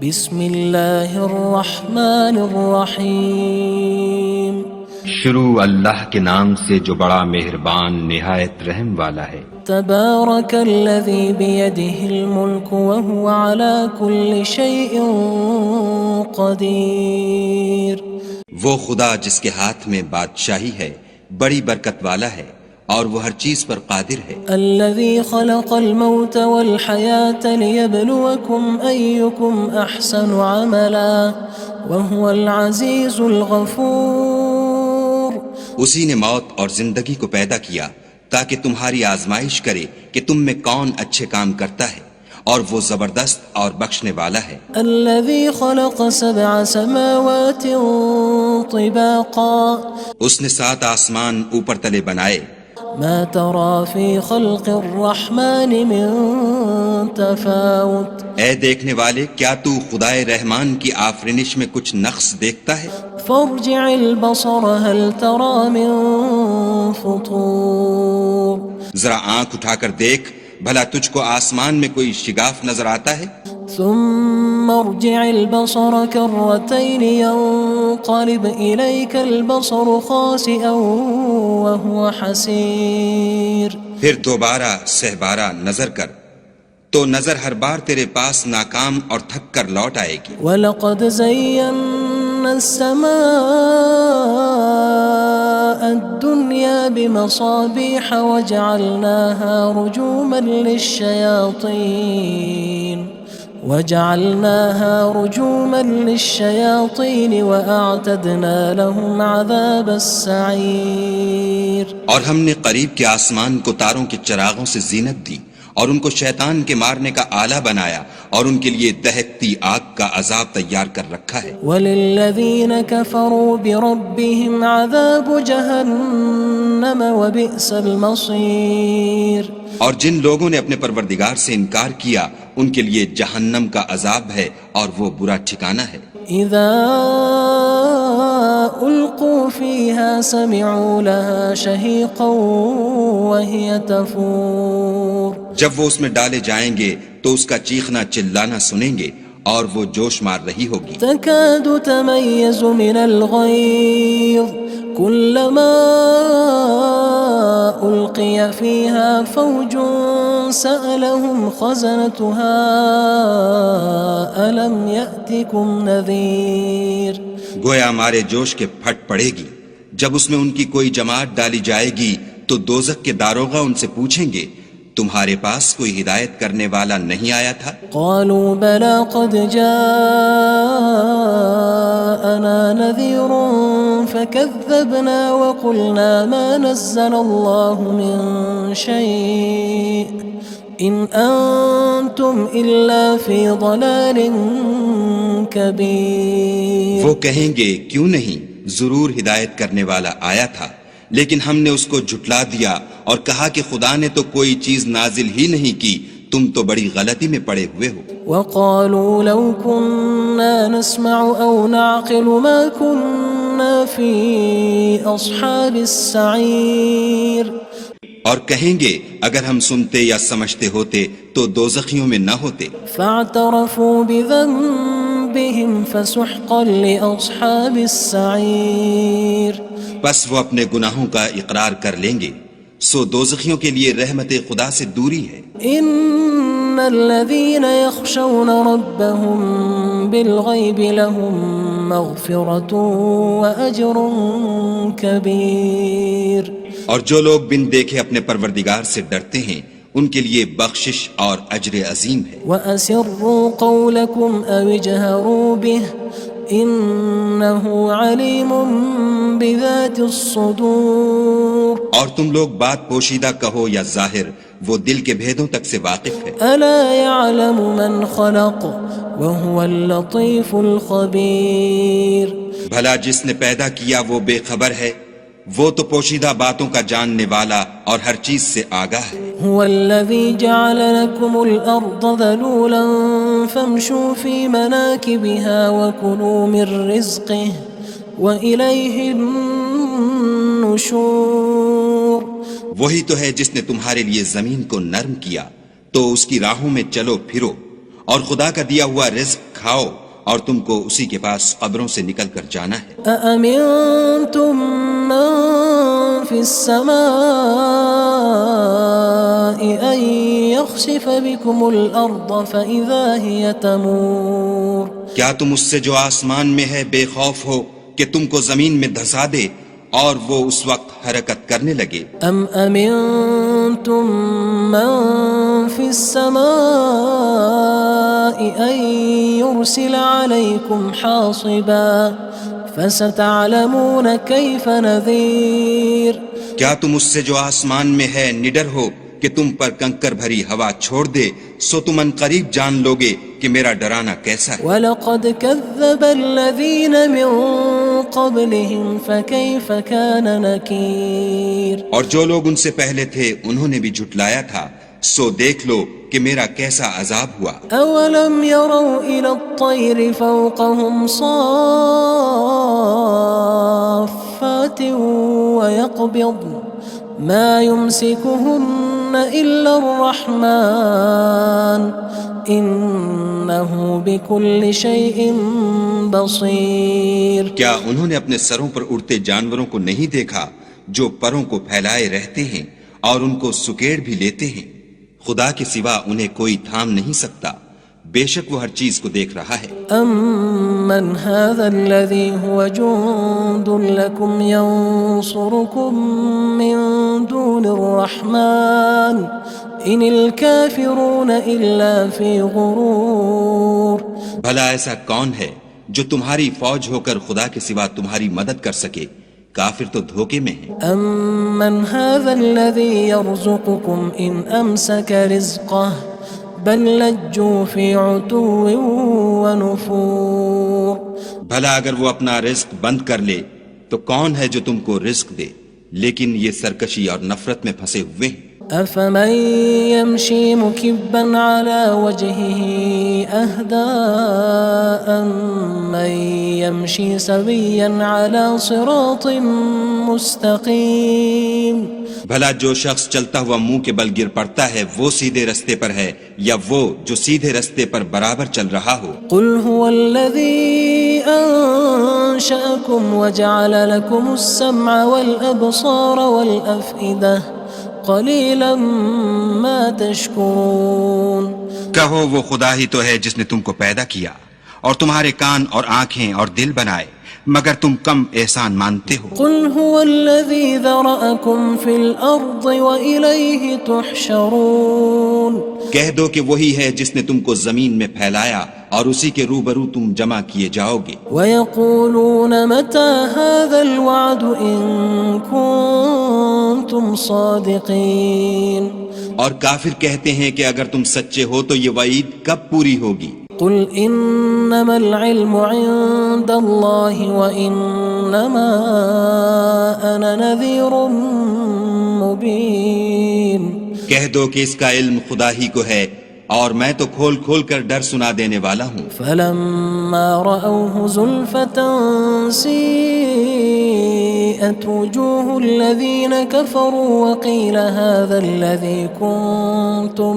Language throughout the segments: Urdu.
بسم اللہ الرحمن الرحیم شروع اللہ کے نام سے جو بڑا مہربان نہایت رحم والا ہے۔ تبارک الذی بیدہ الملک وہو علی کل شیء قدیر۔ وہ خدا جس کے ہاتھ میں بادشاہی ہے بڑی برکت والا ہے اور وہ ہر چیز پر قادر ہے۔ الذی خلق الموت والحیاة لیبلوکم ایکم احسن عملا وہو العزیز الغفور۔ اسی نے موت اور زندگی کو پیدا کیا تاکہ تمہاری آزمائش کرے کہ تم میں کون اچھے کام کرتا ہے، اور وہ زبردست اور بخشنے والا ہے۔ الذي خلق 7 سماوات طباقا اس نے 7 آسمان اوپر تلے بنائے۔ ما ترى في خلق الرحمن من تفاوت اے دیکھنے والے، کیا تو خدائے رحمان کی آفرینش میں کچھ نقص دیکھتا ہے؟ فارجع البصر هل ترى من فطور۔ ذرا آنکھ اٹھا کر دیکھ، بھلا تجھ کو آسمان میں کوئی شگاف نظر آتا ہے؟ ثم ارجع البصر كرتين ينقلب إليك البصر خاسئا وهو حسير۔ پھر دوبارہ سہبارہ نظر کر تو نظر ہر بار تیرے پاس ناکام اور تھک کر لوٹ آئے گی۔ وَلَقَدْ زَيَّنَّا السَّمَاءَ الدُّنْيَا بِمَصَابِيحَ وَجَعَلْنَاهَا رُجُومًا لِلشَّيَاطِينِ وَأَعْتَدْنَا لَهُمْ عَذَابَ السَّعِيرِ۔ اور ہم نے قریب کے آسمان کو تاروں کے چراغوں سے زینت دی اور ان کو شیطان کے مارنے کا آلہ بنایا، اور ان کے لیے دہکتی آگ کا عذاب تیار کر رکھا ہے۔ وَلِلَّذِينَ كَفَرُوا بِرَبِّهِمْ عَذَابُ جَهَنَّمَ وَبِئْسَ الْمَصِيرُ۔ اور جن لوگوں نے اپنے پروردگار سے انکار کیا ان کے لیے جہنم کا عذاب ہے اور وہ برا ٹھکانہ ہے۔ اذا القوا فيها سمعوا لها شهيقا وهي تفور۔ جب وہ اس میں ڈالے جائیں گے تو اس کا چیخنا چلانا سنیں گے اور وہ جوش مار رہی ہوگی۔ تكاد تميز من الغيظ كلما ألقي فيها فوج سألهم خزنتها ألم يأتكم نذير۔ گویا ہمارے جوش کے پھٹ پڑے گی جب اس میں ان کی کوئی جماعت ڈالی جائے گی تو دوزخ کے داروغہ ان سے پوچھیں گے تمہارے پاس کوئی ہدایت کرنے والا نہیں آیا تھا؟ قالوا بلى قد جاءنا نذير فكذبنا وقلنا ما نزل الله من شيء إن أنتم إلا في ضلال كبير۔ وہ کہیں گے کیوں نہیں، ضرور ہدایت کرنے والا آیا تھا، لیکن ہم نے اس کو جھٹلا دیا اور کہا کہ خدا نے تو کوئی چیز نازل ہی نہیں کی، تم تو بڑی غلطی میں پڑے ہوئے ہو۔ وقالوا لو كنا نسمع أو نعقل ما كنا في أصحاب السعير۔ اور کہیں گے اگر ہم سنتے یا سمجھتے ہوتے تو دوزخیوں میں نہ ہوتے۔ فاعترفوا بذنبهم فسحقا لأصحاب السعير۔ بس وہ اپنے گناہوں کا اقرار کر لیں گے، سو دوزخیوں کے لیے رحمت خدا سے دوری ہے۔ ان الذين يخشون ربهم بالغيب لهم مغفرة وأجر كبير۔ اور جو لوگ بن دیکھے اپنے پروردگار سے ڈرتے ہیں ان کے لیے بخشش اور اجر عظیم ہے۔ وَأَسِرُّوا قَوْلَكُمْ أَوِ اجْهَرُوا بِهِ إِنَّهُ عَلِيمٌ بِذَاتِ الصُّدُورِ۔ اور تم لوگ بات پوشیدہ کہو یا ظاہر، وہ دل کے بھیدوں تک سے واقف ہے۔ أَلَا يَعْلَمُ مَنْ خَلَقَ وَهُوَ اللَّطِيفُ الْخَبِيرُ۔ بھلا جس نے پیدا کیا وہ بے خبر ہے، وہ تو پوشیدہ باتوں کا جاننے والا اور ہر چیز سے آگاہ ہے۔ هو الذي جعل لكم الأرض ذلولا فامشوا في مناكبها وكلوا من رزقه وإليه النشور۔ وہی تو ہے جس نے تمہارے لیے زمین کو نرم کیا تو اس کی راہوں میں چلو پھرو اور خدا کا دیا ہوا رزق کھاؤ اور تم کو اسی کے پاس قبروں سے نکل کر جانا ہے۔ أأمنتم من في السماء أن يخسف بكم الأرض فإذا هي تمور کیا تم اس سے جو آسمان میں ہے بے خوف ہو کہ تم کو زمین میں دھسا دے اور وہ اس وقت حرکت کرنے لگے؟ أم أمنتم من في السماء أن يرسل عليكم حاصبا فستعلمون كيف نذير کیا تم اس سے جو آسمان میں ہے نڈر ہو کہ تم پر کنکر بھری ہوا چھوڑ دے، سو تم ان قریب جان لوگے کہ میرا ڈرانا کیسا ہے۔ وَلَقَدْ كَذَّبَ الَّذِينَ مِن قَبْلِهِمْ فَكَيْفَ كَانَ نَكِيرٌ اور جو لوگ ان سے پہلے تھے انہوں نے بھی جھٹلایا تھا، سو دیکھ لو کہ میرا کیسا عذاب ہوا۔ أَوَلَمْ يَرَوْا إِلَى الطَّيْرِ فَوْقَهُمْ صَافَّاتٍ وَيَقْبِضْنَ مَا يُمْسِكُهُنَّ إِلَّا الرَّحْمَنُ إِنَّهُ بِكُلِّ شَيْءٍ بَصِيرٌ کیا انہوں نے اپنے سروں پر اڑتے جانوروں کو نہیں دیکھا جو پروں کو پھیلائے رہتے ہیں اور ان کو سکیڑ بھی لیتے ہیں؟ خدا کے سوا انہیں کوئی تھام نہیں سکتا، بے شک وہ ہر چیز کو دیکھ رہا ہے۔ أَمَّنْ هَذَا الَّذِي هُوَ جُندٌ لَكُمْ يَنصُرُكُم مِّن دُونِ الرَّحْمَنِ إِنِ الْكَافِرُونَ إِلَّا فِي غُرُورٍ بھلا ایسا کون ہے جو تمہاری فوج ہو کر خدا کے سوا تمہاری مدد کر سکے؟ کافر تو دھوکے میں ہیں۔ أَمَّنْ هَذَا الَّذِي يَرْزُقُكُمْ إِنْ أَمْسَكَ رِزْقَهُ بَلْ لَجُّوا فِي عُتُوٍّ وَنُفُورٍ بھلا اگر وہ اپنا رزق بند کر لے تو کون ہے جو تم کو رزق دے؟ لیکن یہ سرکشی اور نفرت میں پھنسے ہوئے ہیں۔ أَفَمَن يَمْشِي مُكِبًّا عَلَى وَجْهِهِ أَهْدَىٰ أَمَّن يَمْشِي سَوِيًّا عَلَى صِرَاطٍ مُّسْتَقِيمٍ بھلا جو شخص چلتا ہوا منہ کے بل گر پڑتا ہے وہ سیدھے رستے پر ہے یا وہ جو سیدھے رستے پر برابر چل رہا ہو؟ قُلْ هُوَ الَّذِي أَنشَأَكُمْ وَجَعَلَ لَكُمُ السَّمْعَ وَالْأَبْصَارَ وَالْأَفْئِدَةَ قَلِيلًا مَا تَشْكُرُونَ کہو وہ خدا ہی تو ہے جس نے تم کو پیدا کیا اور تمہارے کان اور آنکھیں اور دل بنائے، مگر تم کم احسان مانتے ہو۔ قُلْ هُوَ الَّذِي ذَرَأَكُمْ فِي الْأَرْضِ وَإِلَيْهِ تُحْشَرُونَ کہہ دو کہ وہی ہے جس نے تم کو زمین میں پھیلایا اور اسی کے روبرو تم جمع کیے جاؤ گے۔ وَيَقُولُونَ مَتَى هَذَا الْوَعْدُ إِن كُنتُمْ صَادِقِينَ اور کافر کہتے ہیں کہ اگر تم سچے ہو تو یہ وعید کب پوری ہوگی؟ قُلْ إِنَّمَا الْعِلْمُ عِندَ اللَّهِ وَإِنَّمَا أَنَا نَذِيرٌ مُّبِينٌ کہہ دو کہ اس کا علم خدا ہی کو ہے اور میں تو کھول کھول کر ڈر سنا دینے والا ہوں۔ فَلَمَّا رَأَوْهُ زُلْفَةً سِيئَتْ وُجُوهُ الَّذِينَ كَفَرُوا وَقِيلَ هَذَا الَّذِي كُنتُم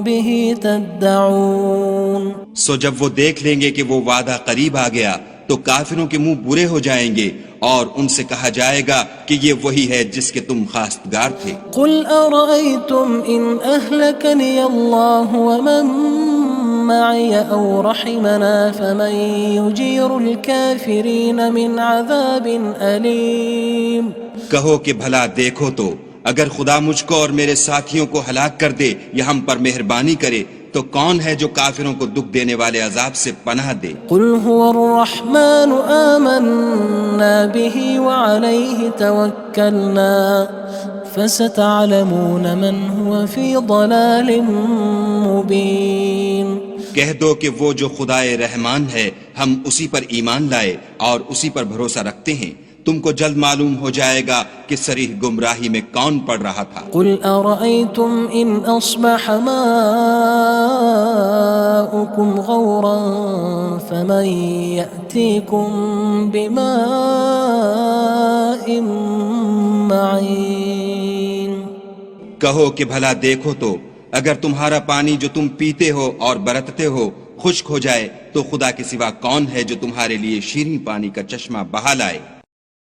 بِهِ تَدَّعُونَ سو جب وہ دیکھ لیں گے کہ وہ وعدہ قریب آ گیا تو کافروں کے منہ برے ہو جائیں گے اور ان سے کہا جائے گا کہ یہ وہی ہے جس کے تم خواستگار تھے۔ قُلْ أَرَأَيْتُمْ إِنْ أَهْلَكَنِيَ اللَّهُ وَمَن مَّعِيَ أَوْ رَحِمَنَا فَمَن يُجِيرُ الْكَافِرِينَ مِنْ عَذَابٍ أَلِيمٍ کہو کہ بھلا دیکھو تو اگر خدا مجھ کو اور میرے ساتھیوں کو ہلاک کر دے یا ہم پر مہربانی کرے تو کون ہے جو کافروں کو دکھ دینے والے عذاب سے پناہ دے؟ قُلْ هُوَ الرَّحْمَنُ آمَنَّا بِهِ وَعَلَيْهِ تَوَكَّلْنَا فَسَتَعْلَمُونَ مَنْ هُوَ فِي ضَلَالٍ مُّبِينٍ کہہ دو کہ وہ جو خدائے رحمان ہے ہم اسی پر ایمان لائے اور اسی پر بھروسہ رکھتے ہیں، تم کو جلد معلوم ہو جائے گا کہ صریح گمراہی میں کون پڑ رہا تھا۔ قُلْ أَرَأَيْتُمْ إِنْ أَصْبَحَ مَاؤُكُمْ غَوْرًا فَمَن يَأْتِيكُم بِمَاءٍ مَّعِينٍ کہو کہ بھلا دیکھو تو اگر تمہارا پانی جو تم پیتے ہو اور برتتے ہو خشک ہو جائے تو خدا کے سوا کون ہے جو تمہارے لیے شیریں پانی کا چشمہ بہا لائے؟